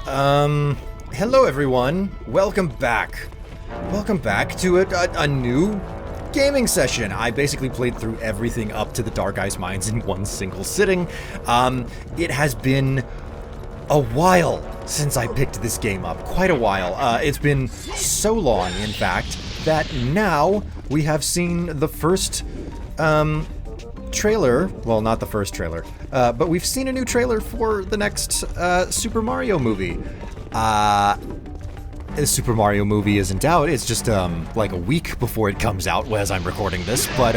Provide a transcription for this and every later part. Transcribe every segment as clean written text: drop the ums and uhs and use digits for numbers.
Hello everyone. Welcome back. Welcome back to a new gaming session. I basically played through everything up to the Dark Eyes Mines in one single sitting. It has been a while since I picked this game up. Quite a while. It's been so long, in fact, that now we have seen the first, trailer. Well, not the first trailer, but we've seen a new trailer for the next Super Mario movie. The Super Mario movie isn't out. It's just like a week before it comes out as I'm recording this. But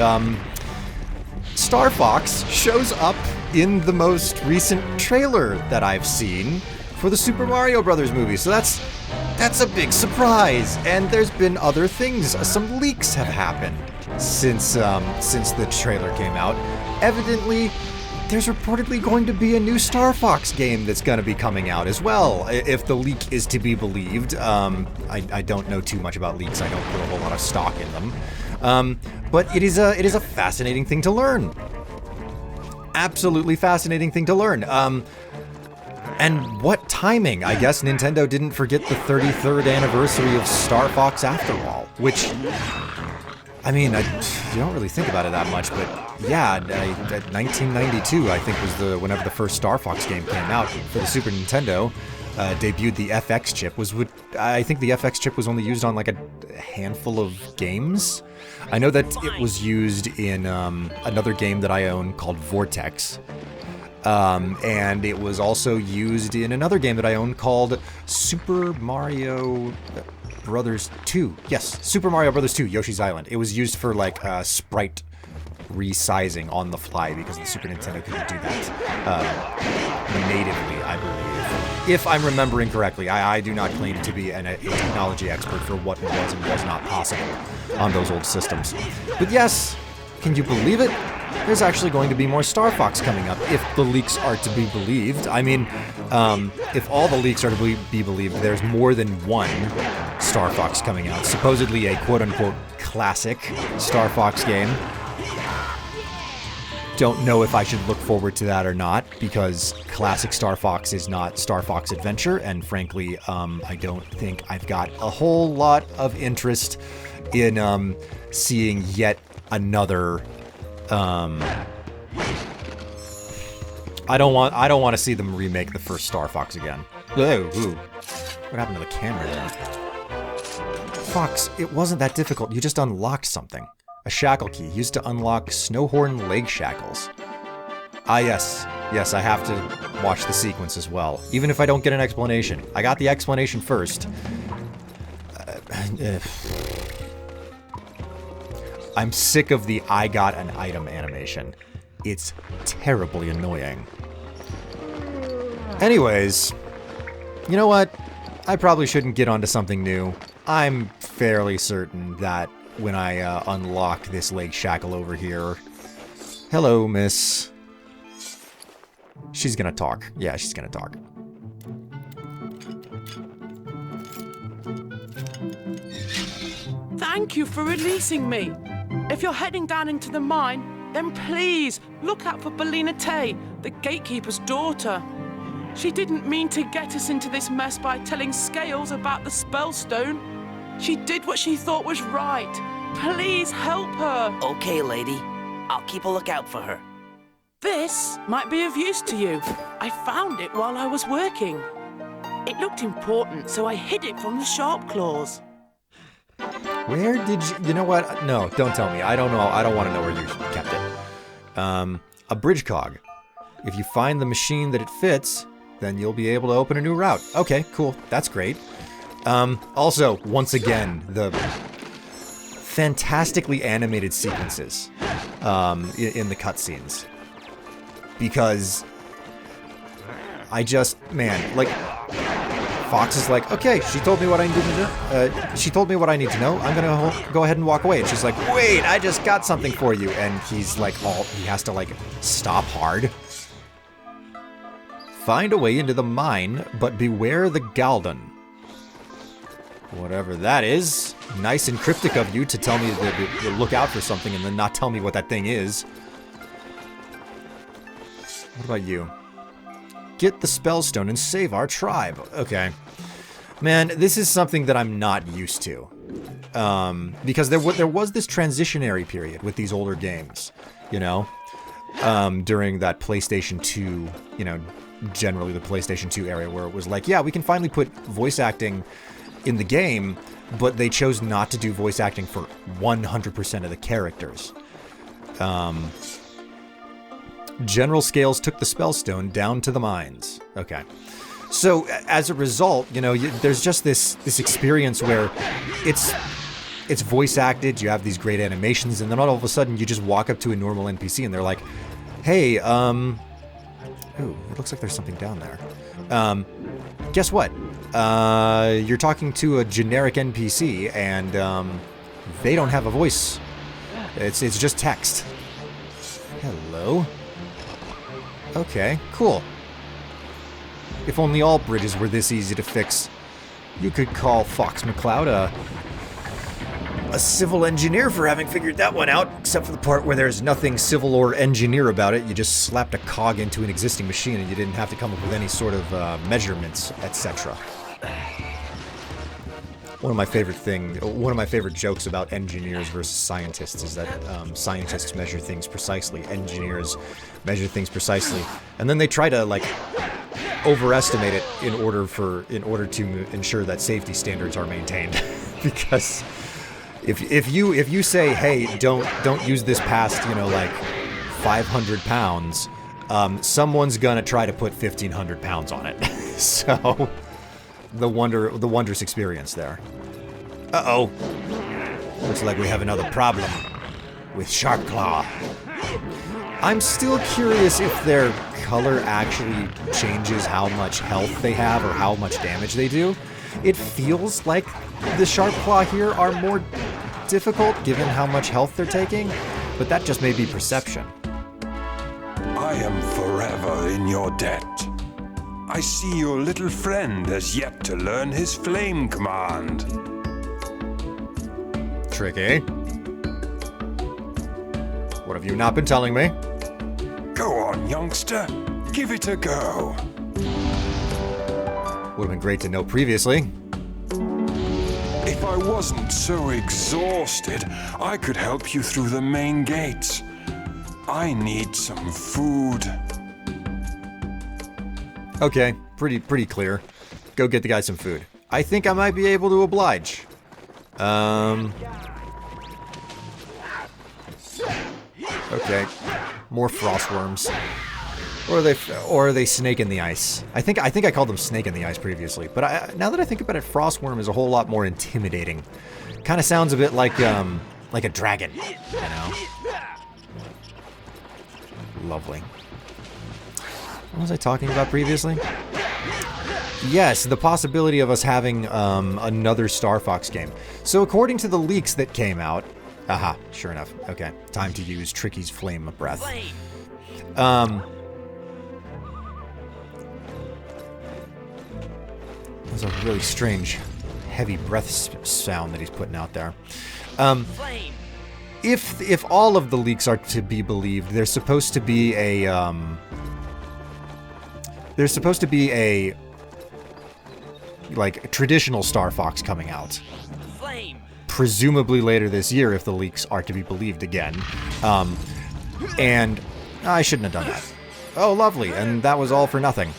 Star Fox shows up in the most recent trailer that I've seen for the Super Mario Brothers movie. So that's a big surprise. And there's been other things. Some leaks have happened since the trailer came out. Evidently, there's reportedly going to be a new Star Fox game that's going to be coming out as well, if the leak is to be believed. I don't know too much about leaks. I don't put a whole lot of stock in them. But it is a fascinating thing to learn. Absolutely fascinating thing to learn. And what timing? I guess Nintendo didn't forget the 33rd anniversary of Star Fox after all, which, I mean, you don't really think about it that much, but yeah, 1992, I think, was whenever the first Star Fox game came out for the Super Nintendo. Debuted the FX chip. I think the FX chip was only used on like a handful of games. I know that it was used in another game that I own called Vortex. And it was also used in another game that I own called Super Mario Brothers 2. Yes, Super Mario Brothers 2, Yoshi's Island. It was used for like sprite resizing on the fly because the Super Nintendo couldn't do that natively, I believe. If I'm remembering correctly, I do not claim to be a technology expert for what was and was not possible on those old systems. But yes, can you believe it? There's actually going to be more Star Fox coming up, if the leaks are to be believed. I mean, if all the leaks are to be believed, there's more than one Star Fox coming out. Supposedly a quote-unquote classic Star Fox game. Don't know if I should look forward to that or not, because classic Star Fox is not Star Fox Adventure, and frankly, I don't think I've got a whole lot of interest in seeing yet another. I don't want to see them remake the first Star Fox again. Ooh. What happened to the camera there? Fox, it wasn't that difficult. You just unlocked something. A shackle key used to unlock Snowhorn leg shackles. Ah, yes. Yes, I have to watch the sequence as well. Even if I don't get an explanation. I got the explanation first. I'm sick of the I got an item animation. It's terribly annoying. Anyways, you know what? I probably shouldn't get onto something new. I'm fairly certain that when I unlock this leg shackle over here... Hello, miss. She's gonna talk. Yeah, she's gonna talk. Thank you for releasing me. If you're heading down into the mine, then please look out for Bellina Tay, the gatekeeper's daughter. She didn't mean to get us into this mess by telling Scales about the Spellstone. She did what she thought was right. Please help her. Okay, lady. I'll keep a lookout for her. This might be of use to you. I found it while I was working. It looked important, so I hid it from the sharp claws. Where did you know what? No, don't tell me. I don't know. I don't want to know where you kept it. A bridge cog. If you find the machine that it fits, then you'll be able to open a new route. Okay, cool. That's great. Also, once again, the fantastically animated sequences in the cutscenes. Because like, Fox is like, okay, she told me what I needed to know. She told me what I need to know. I'm gonna go ahead and walk away. And she's like, wait, I just got something for you. And he's like, he has to like stop hard. Find a way into the mine, but beware the Galdon. Whatever that is. Nice and cryptic of you to tell me to look out for something and then not tell me what that thing is. What about you? get the Spellstone and save our tribe. Okay. Man, this is something that I'm not used to. Because there was this transitionary period with these older games, you know? During that PlayStation 2, you know, generally the PlayStation 2 area, where it was like, yeah, we can finally put voice acting in the game, but they chose not to do voice acting for 100% of the characters. General Scales took the Spellstone down to the mines. Okay. So, as a result, you know, there's just this experience where it's voice acted, you have these great animations, and then all of a sudden you just walk up to a normal NPC and they're like, hey, ooh, it looks like there's something down there. Guess what? You're talking to a generic NPC, and they don't have a voice. It's just text. Hello? Okay, cool. If only all bridges were this easy to fix. You could call Fox McCloud a civil engineer for having figured that one out, except for the part where there's nothing civil or engineer about it. You just slapped a cog into an existing machine and you didn't have to come up with any sort of measurements, etc. One of my favorite jokes about engineers versus scientists is that scientists measure things precisely, engineers measure things precisely, and then they try to like overestimate it in order to ensure that safety standards are maintained. Because if you say, hey, don't use this past, you know, like 500 pounds, someone's gonna try to put 1,500 pounds on it. So the wondrous experience there. Uh-oh. Looks like we have another problem with Sharpclaw. I'm still curious if their color actually changes how much health they have or how much damage they do. It feels like the Sharpclaw here are more difficult given how much health they're taking, but that just may be perception. I am forever in your debt. I see your little friend has yet to learn his flame command. Tricky. What have you not been telling me? Go on, youngster. Give it a go. Would have been great to know previously. If I wasn't so exhausted, I could help you through the main gates. I need some food. Okay, pretty clear. Go get the guy some food. I think I might be able to oblige. Okay. More frostworms. Or are they snake in the ice? I think I called them snake in the ice previously, but now that I think about it, frostworm is a whole lot more intimidating. Kind of sounds a bit like a dragon, you know. Lovely. What was I talking about previously? Yes, the possibility of us having another Star Fox game. So according to the leaks that came out, aha, sure enough. Okay, time to use Tricky's flame breath. That was a really strange, heavy breath sound that he's putting out there. If all of the leaks are to be believed, there's supposed to be a like traditional Star Fox coming out. Presumably later this year, if the leaks are to be believed again. And I shouldn't have done that. Oh, lovely, and that was all for nothing.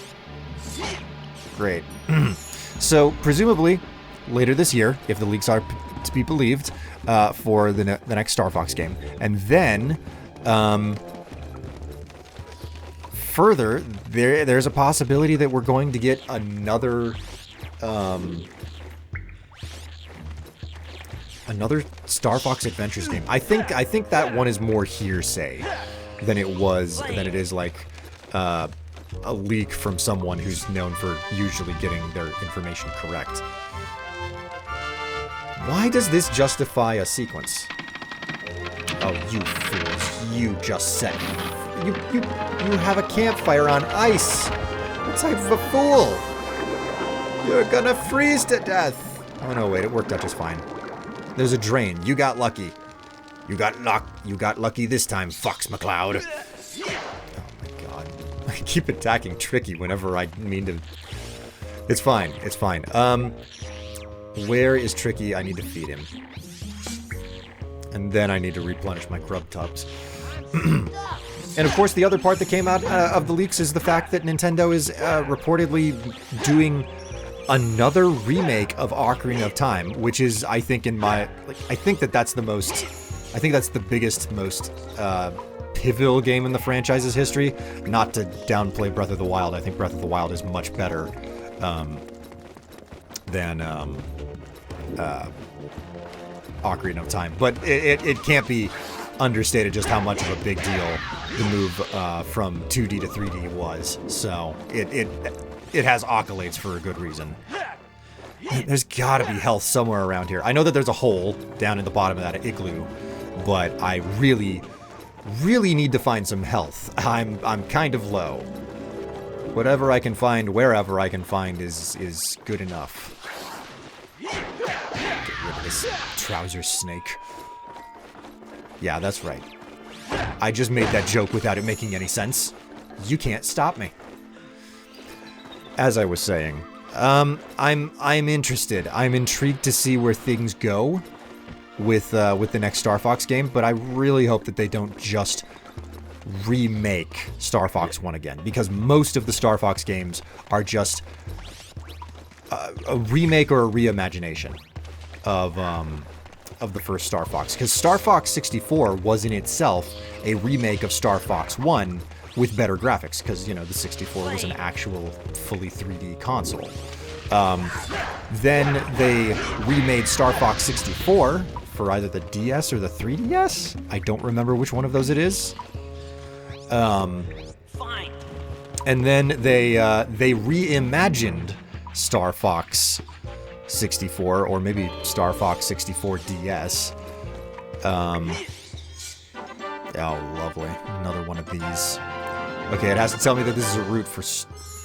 Great. So, presumably, later this year, if the leaks are to be believed, for the next Star Fox game. And then, further, there's a possibility that we're going to get another Star Fox Adventures game. I think that one is more hearsay than it is like a leak from someone who's known for usually getting their information correct. Why does this justify a sequence? Oh, you fools! You just set you have a campfire on ice. What type of a fool? You're gonna freeze to death. Oh no, wait, it worked out just fine. There's a drain. You got lucky. You got lucky this time, Fox McCloud. Oh my god. keep attacking Tricky whenever I mean to. It's fine. It's fine. Where is Tricky? I need to feed him. And then I need to replenish my grub tubs. And of course, the other part that came out of the leaks is the fact that Nintendo is reportedly doing another remake of Ocarina of Time, which is, I think, I think that's the biggest, most pivotal game in the franchise's history. Not to downplay Breath of the Wild. I think Breath of the Wild is much better than Ocarina of Time. But it can't be understated just how much of a big deal the move from 2D to 3D was. So it has accolades for a good reason. There's gotta be health somewhere around here. I know that there's a hole down in the bottom of that igloo, but I really need to find some health. I'm kind of low. Whatever I can find, wherever I can find is good enough. Get rid of this trouser snake. Yeah, that's right. I just made that joke without it making any sense. You can't stop me. As I was saying, I'm interested. I'm intrigued to see where things go with the next Star Fox game, but I really hope that they don't just remake Star Fox 1 again, because most of the Star Fox games are just a remake or a reimagination of the first Star Fox, because Star Fox 64 was in itself a remake of Star Fox 1 with better graphics, because, you know, the 64 was an actual fully 3D console. Then they remade Star Fox 64 for either the DS or the 3DS. I don't remember which one of those it is. Fine. And then they reimagined Star Fox 64, or maybe Star Fox 64 DS. Oh, lovely. Another one of these. Okay, it has to tell me that this is a route for...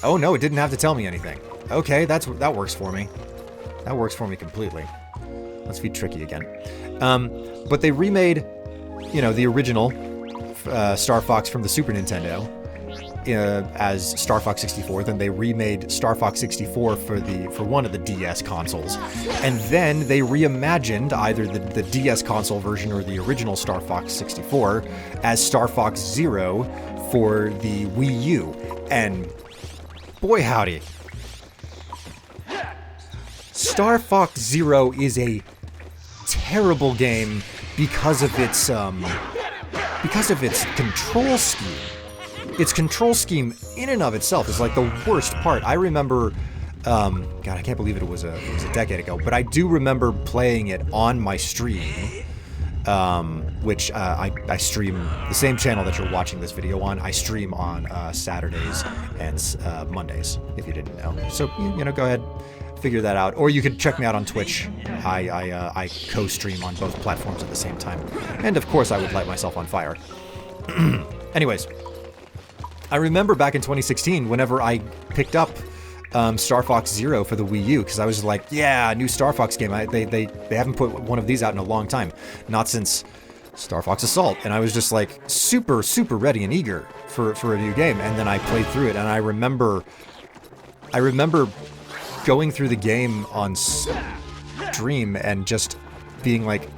Oh, no, it didn't have to tell me anything. Okay, that works for me. That works for me completely. Let's feed Tricky again. But they remade, you know, the original Star Fox from the Super Nintendo as Star Fox 64. Then they remade Star Fox 64 for one of the DS consoles. And then they reimagined either the DS console version or the original Star Fox 64 as Star Fox Zero for the Wii U. And boy howdy, Star Fox Zero is a terrible game because of its control scheme. Its control scheme in and of itself is like the worst part. I remember, God, I can't believe it was a decade ago, but I do remember playing it on my stream, which I stream the same channel that you're watching this video on. I stream on Saturdays and Mondays, if you didn't know. So, you know, go ahead, figure that out. Or you could check me out on Twitch. I co-stream on both platforms at the same time. And of course I would light myself on fire. Anyways, I remember back in 2016, whenever I picked up Star Fox Zero for the Wii U, because I was like, yeah, new Star Fox game. They haven't put one of these out in a long time. Not since Star Fox Assault. And I was just like super ready and eager for a new game. And then I played through it, and I remember going through the game on stream and just being like,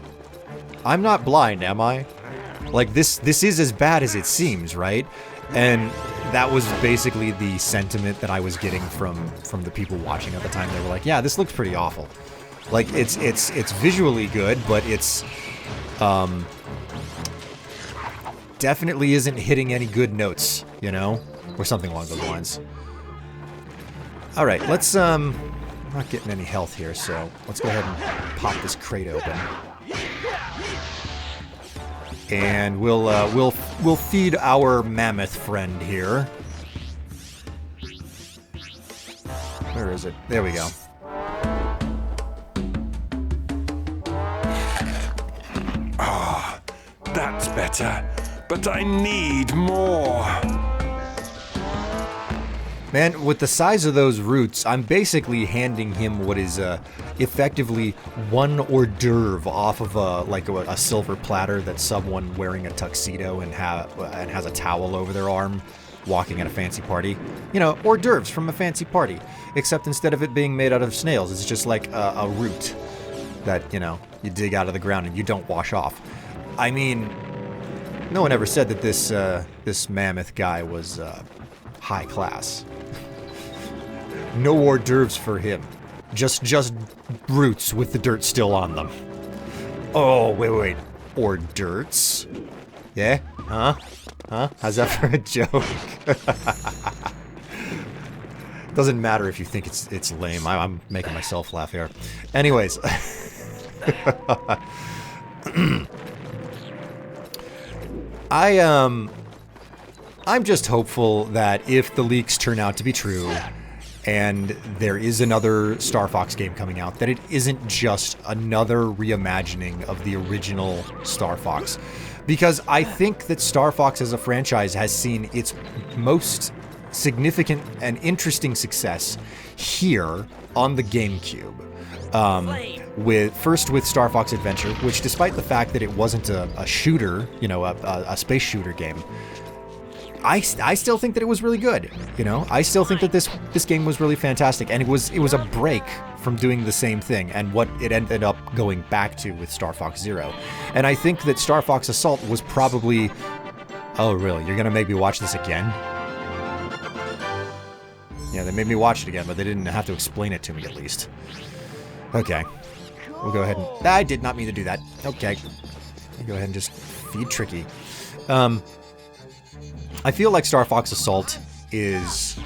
I'm not blind, am I? Like, this is as bad as it seems, right? And that was basically the sentiment that I was getting from the people watching at the time. They were like, yeah, this looks pretty awful. Like, it's visually good, but it's definitely isn't hitting any good notes, you know? Or something along those lines. Alright, let's I'm not getting any health here, so let's go ahead and pop this crate open. And we'll feed our mammoth friend here. Where is it? There we go. Ah, that's better. But I need more. Man, with the size of those roots, I'm basically handing him what is effectively one hors d'oeuvre off of a silver platter that someone wearing a tuxedo and has a towel over their arm walking at a fancy party. You know, hors d'oeuvres from a fancy party. Except instead of it being made out of snails, it's just like a root that, you know, you dig out of the ground and you don't wash off. I mean, no one ever said that this mammoth guy was high class. No hors d'oeuvres for him. Just roots with the dirt still on them. Oh, wait. Hors d'oeuvres? Yeah? Huh? How's that for a joke? Doesn't matter if you think it's lame. I'm making myself laugh here. Anyways. I'm just hopeful that if the leaks turn out to be true and there is another Star Fox game coming out, that it isn't just another reimagining of the original Star Fox. Because I think that Star Fox as a franchise has seen its most significant and interesting success here on the GameCube. First with Star Fox Adventure, which despite the fact that it wasn't a shooter, you know, a space shooter game, I still think that it was really good. You know, I still think that this game was really fantastic, and it was a break from doing the same thing and what it ended up going back to with Star Fox Zero. And I think that Star Fox Assault was probably... Oh, really? You're gonna make me watch this again? Yeah, they made me watch it again, but they didn't have to explain it to me, at least. Okay. We'll go ahead and... I did not mean to do that. Okay. I'll go ahead and just feed Tricky. I feel like Star Fox Assault is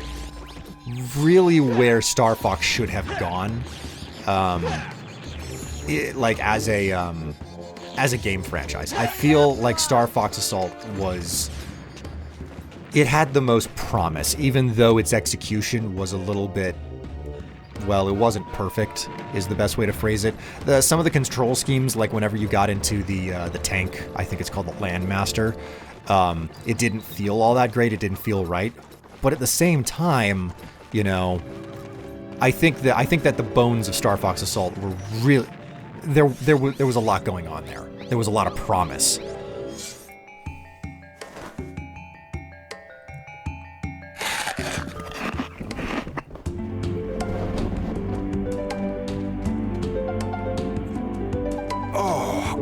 really where Star Fox should have gone. Like as a game franchise. I feel like Star Fox Assault was... It had the most promise, even though its execution was a little bit... Well, it wasn't perfect, is the best way to phrase it. Some of the control schemes, like whenever you got into the tank, I think it's called the Landmaster, it didn't feel all that great, it didn't feel right. But at the same time, you know, I think that the bones of Star Fox Assault were really... There was a lot going on there. There was a lot of promise.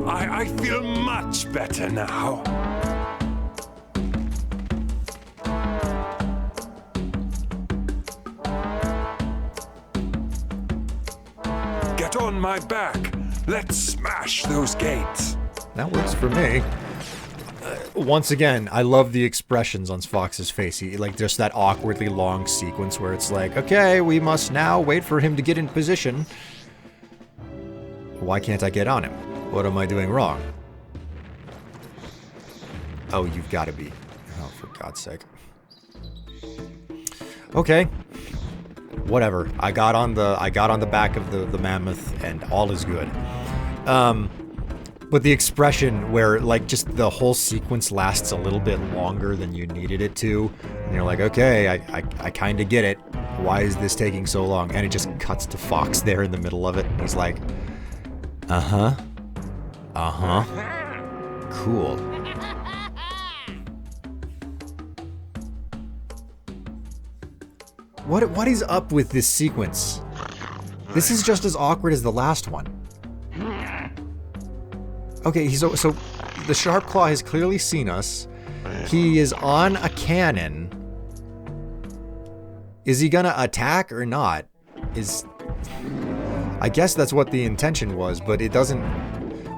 I feel much better now. Get on my back. Let's smash those gates. That works for me. Once again, I love the expressions on Fox's face. Like, just that awkwardly long sequence where it's like, okay, we must now wait for him to get in position. Why can't I get on him? What am I doing wrong? Oh, you've got to be. Oh, for God's sake. Okay. Whatever. I got on the back of the mammoth, and all is good. But the expression where, like, just the whole sequence lasts a little bit longer than you needed it to, and you're like, okay, I kind of get it. Why is this taking so long? And it just cuts to Fox there in the middle of it. He's like, uh-huh. Uh-huh. Cool. What is up with this sequence? This is just as awkward as the last one. Okay, so the Sharp Claw has clearly seen us. He is on a cannon. Is he gonna attack or not? I guess that's what the intention was, but it doesn't...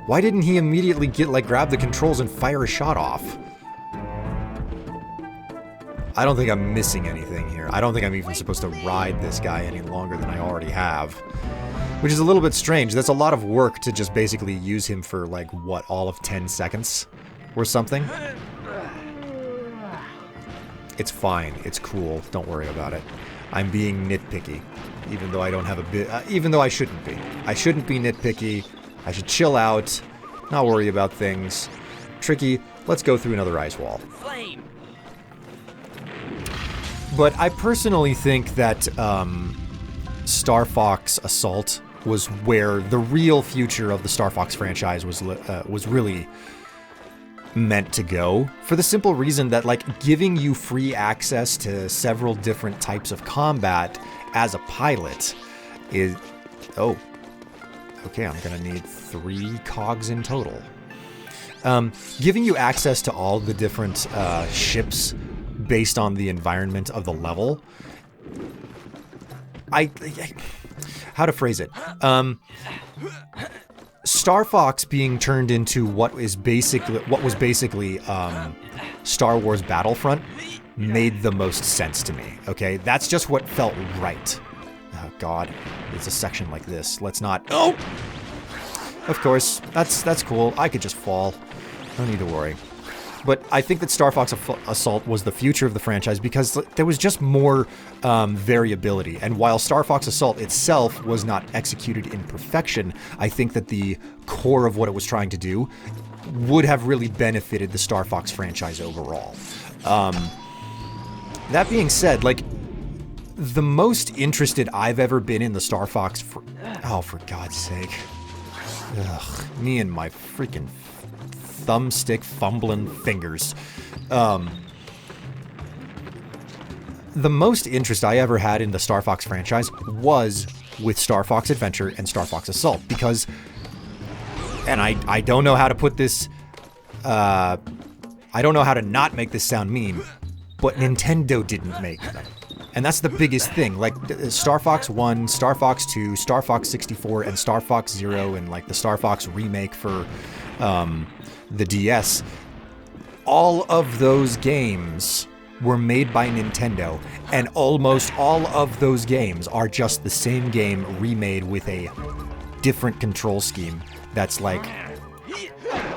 Why didn't he immediately grab the controls and fire a shot off? I don't think I'm missing anything here. I don't think I'm even supposed to ride this guy any longer than I already have. Which is a little bit strange. That's a lot of work to just basically use him for, like, what, all of 10 seconds? Or something? It's fine. It's cool. Don't worry about it. I'm being nitpicky. Even though I don't have a bit... even though I shouldn't be. I shouldn't be nitpicky. I should chill out. Not worry about things. Tricky, let's go through another ice wall. Flame. But I personally think that Star Fox Assault was where the real future of the Star Fox franchise was really meant to go, for the simple reason that, like, giving you free access to several different types of combat as a pilot is... Oh. Okay, I'm gonna need 3 cogs in total. Giving you access to all the different ships based on the environment of the level... how to phrase it? Star Fox being turned into what was basically Star Wars Battlefront made the most sense to me. Okay, that's just what felt right. Oh God, it's a section like this. Let's not. Oh, of course, that's cool. I could just fall. No need to worry. But I think that Star Fox Assault was the future of the franchise because there was just more variability. And while Star Fox Assault itself was not executed in perfection, I think that the core of what it was trying to do would have really benefited the Star Fox franchise overall. That being said, like, the most interested I've ever been in the Star Fox... Oh, for God's sake. Ugh, me and my freaking... thumbstick fumbling fingers. The most interest I ever had in the Star Fox franchise was with Star Fox Adventure and Star Fox Assault because, and I don't know how to put this, I don't know how to not make this sound mean, but Nintendo didn't make them. And that's the biggest thing. Like, Star Fox 1, Star Fox 2, Star Fox 64, and Star Fox Zero, and like the Star Fox remake for, the DS, all of those games were made by Nintendo, and almost all of those games are just the same game remade with a different control scheme that's like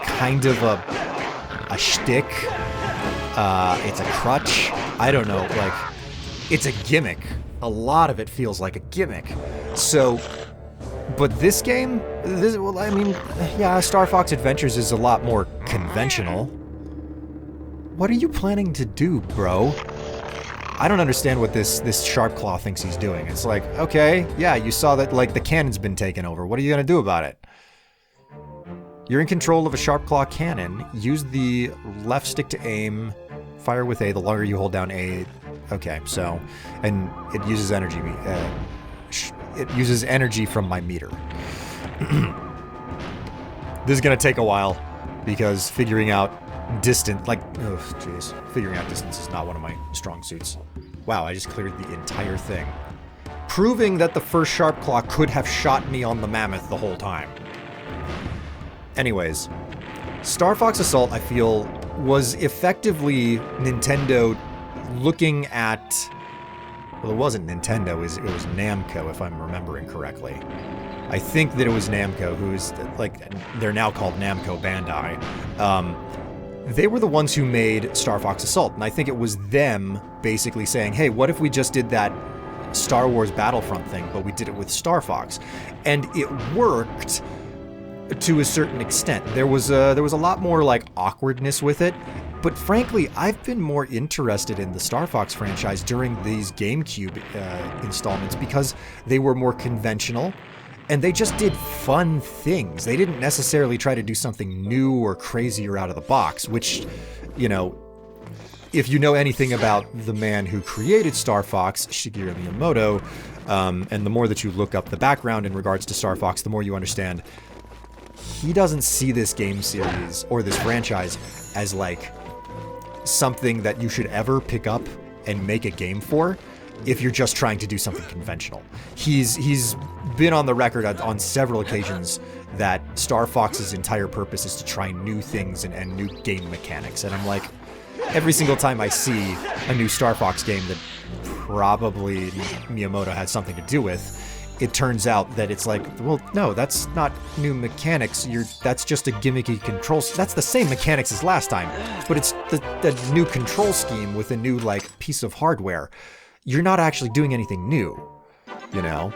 kind of a shtick. It's a crutch. I don't know, like, it's a gimmick. A lot of it feels like a gimmick. So... But this game, well, I mean, yeah, Star Fox Adventures is a lot more conventional. What are you planning to do, bro? I don't understand what this Sharp Claw thinks he's doing. It's like, okay, yeah, you saw that, like, the cannon's been taken over. What are you gonna do about it? You're in control of a Sharp Claw cannon. Use the left stick to aim. Fire with A. The longer you hold down A. Okay, so, and it uses energy. It uses energy from my meter. This is gonna take a while because figuring out distance, like, oh jeez, figuring out distance is not one of my strong suits. Wow, I just cleared the entire thing, proving that the first Sharp Claw could have shot me on the mammoth the whole time. Anyways, Star Fox Assault, I feel, was effectively Nintendo looking at... Well, it wasn't Nintendo, it was Namco, if I'm remembering correctly. I think that it was Namco, who's, like, they're now called Namco Bandai. They were the ones who made Star Fox Assault, and I think it was them basically saying, hey, what if we just did that Star Wars Battlefront thing, but we did it with Star Fox? And it worked to a certain extent. There was a lot more, like, awkwardness with it. But frankly, I've been more interested in the Star Fox franchise during these GameCube installments because they were more conventional and they just did fun things. They didn't necessarily try to do something new or crazier out of the box, which, you know, if you know anything about the man who created Star Fox, Shigeru Miyamoto, and the more that you look up the background in regards to Star Fox, the more you understand he doesn't see this game series or this franchise as like something that you should ever pick up and make a game for if you're just trying to do something conventional. He's been on the record on several occasions that Star Fox's entire purpose is to try new things and new game mechanics. And I'm like, every single time I see a new Star Fox game that probably Miyamoto had something to do with, it turns out that it's like, well, no, that's not new mechanics. That's just a gimmicky control. That's the same mechanics as last time, but it's the new control scheme with a new, like, piece of hardware. You're not actually doing anything new, you know?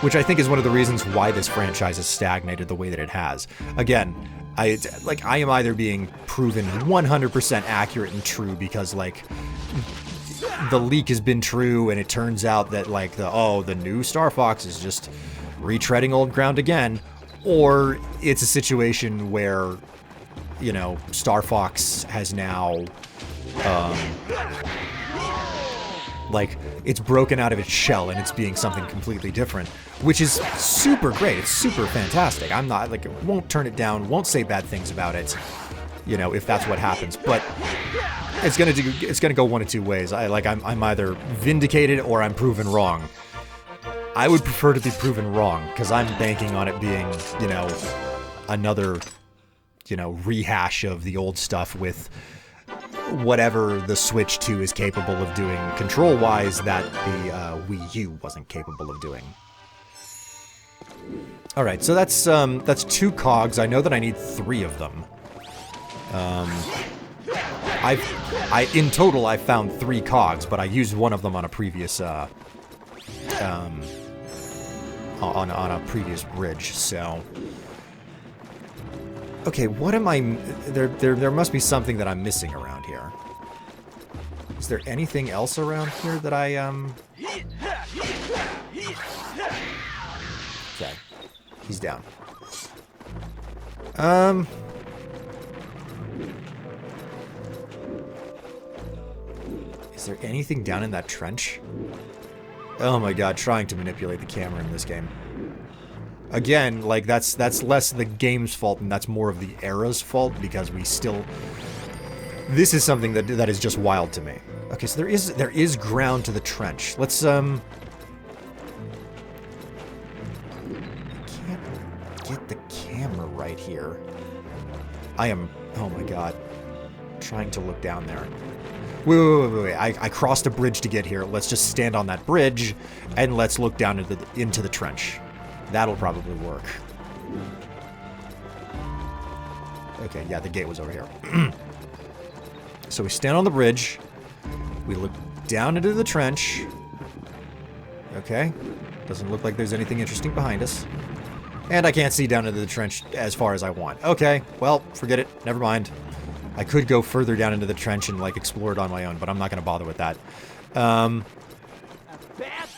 Which I think is one of the reasons why this franchise has stagnated the way that it has. Again, I am either being proven 100% accurate and true because, like, the leak has been true, and it turns out that, like, the new Star Fox is just retreading old ground again, or it's a situation where you know, Star Fox has now, like, it's broken out of its shell and it's being something completely different, which is super great. It's super fantastic. I'm not, like, won't turn it down, won't say bad things about it, you know, if that's what happens. But it's gonna go one of two ways. I'm either vindicated or I'm proven wrong. I would prefer to be proven wrong, because I'm banking on it being, you know, another, you know, rehash of the old stuff with whatever the Switch 2 is capable of doing control-wise that the Wii U wasn't capable of doing. Alright, so that's 2 cogs. I know that I need 3 of them. In total, I found 3 cogs, but I used one of them on a previous, on a previous bridge, so... Okay, what am I... There must be something that I'm missing around here. Is there anything else around here that I, Okay. He's down. Is there anything down in that trench? Oh my god, trying to manipulate the camera in this game. Again, like, that's less the game's fault and that's more of the era's fault, because we still... This is something that is just wild to me. Okay, so there is ground to the trench. Let's, I can't get the camera right here. I am... Oh my god. Trying to look down there. Wait. I crossed a bridge to get here. Let's just stand on that bridge, and let's look down into the trench. That'll probably work. Okay, yeah, the gate was over here. So we stand on the bridge. We look down into the trench. Okay. Doesn't look like there's anything interesting behind us. And I can't see down into the trench as far as I want. Okay, well, forget it. Never mind. I could go further down into the trench and, like, explore it on my own, but I'm not going to bother with that. Bad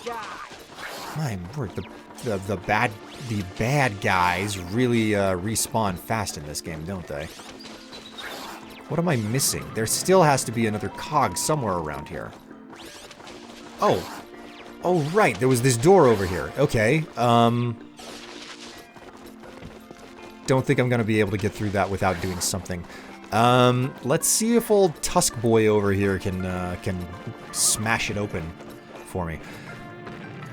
guy. My word, the bad guys really respawn fast in this game, don't they? What am I missing? There still has to be another cog somewhere around here. Oh, right, there was this door over here. Okay, don't think I'm gonna be able to get through that without doing something. Let's see if old Tusk Boy over here can smash it open for me.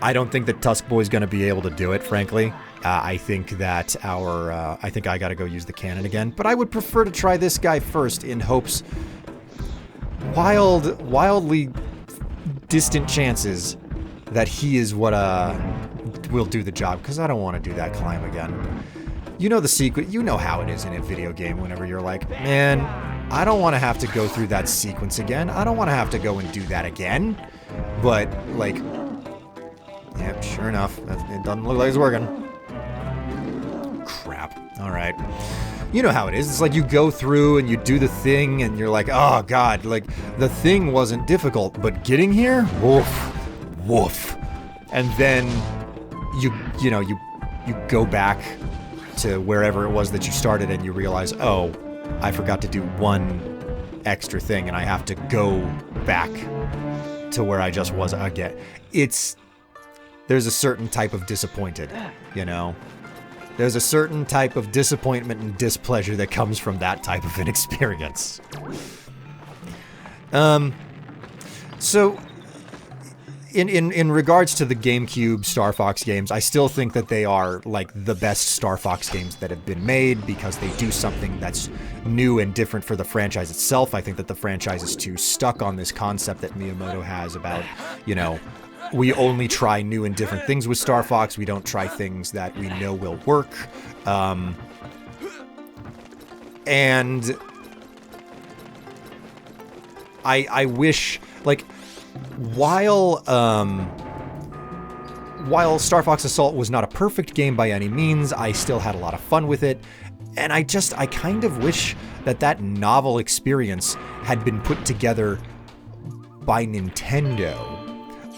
I don't think that Tusk Boy's gonna be able to do it, frankly. I think that I think I gotta go use the cannon again. But I would prefer to try this guy first in hopes... Wildly distant chances that he is what, will do the job. Because I don't want to do that climb again. You know the sequence, you know how it is in a video game whenever you're like, man, I don't want to have to go through that sequence again. I don't want to have to go and do that again. But, like... Yep, sure enough. It doesn't look like it's working. Crap. Alright. You know how it is. It's like you go through and you do the thing and you're like, oh god, like, the thing wasn't difficult, but getting here? Woof. Woof. And then you go back to wherever it was that you started and you realize, oh, I forgot to do one extra thing and I have to go back to where I just was again. There's a certain type of disappointed, you know? There's a certain type of disappointment and displeasure that comes from that type of an experience. So, in regards to the GameCube Star Fox games, I still think that they are, like, the best Star Fox games that have been made because they do something that's new and different for the franchise itself. I think that the franchise is too stuck on this concept that Miyamoto has about, you know, we only try new and different things with Star Fox. We don't try things that we know will work. And I wish, like, while Star Fox Assault was not a perfect game by any means, I still had a lot of fun with it. And I kind of wish that novel experience had been put together by Nintendo.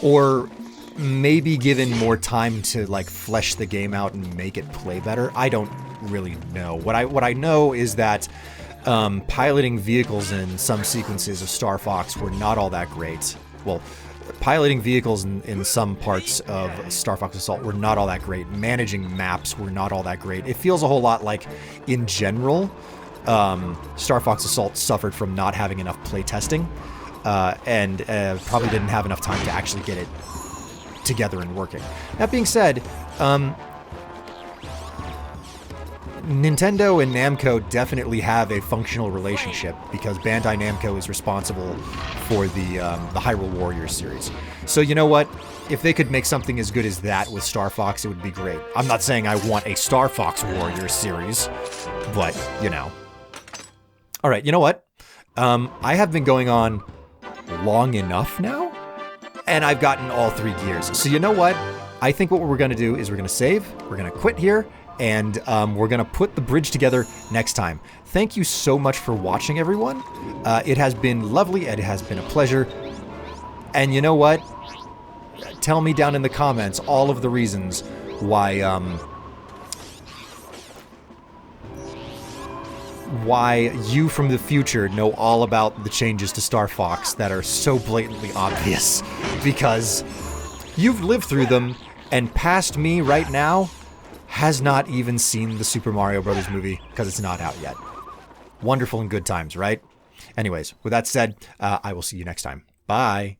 Or maybe given more time to, like, flesh the game out and make it play better. I don't really know. What I know is that piloting vehicles in some sequences of Star Fox were not all that great. Well, piloting vehicles in some parts of Star Fox Assault were not all that great. Managing maps were not all that great. It feels a whole lot like, in general, Star Fox Assault suffered from not having enough playtesting, and probably didn't have enough time to actually get it together and working. That being said, Nintendo and Namco definitely have a functional relationship because Bandai Namco is responsible for the Hyrule Warriors series. So you know what? If they could make something as good as that with Star Fox, it would be great. I'm not saying I want a Star Fox Warriors series, but, you know. All right, you know what? I have been going on long enough now, and I've gotten all 3 gears. So you know what? I think what we're going to do is we're going to save, we're going to quit here, and we're going to put the bridge together next time. Thank you so much for watching, everyone. It has been lovely. It has been a pleasure. And you know what? Tell me down in the comments all of the reasons why you from the future know all about the changes to Star Fox that are so blatantly obvious. Because you've lived through them, and past me right now has not even seen the Super Mario Brothers movie because it's not out yet. Wonderful and good times, right? Anyways, with that said, I will see you next time. Bye.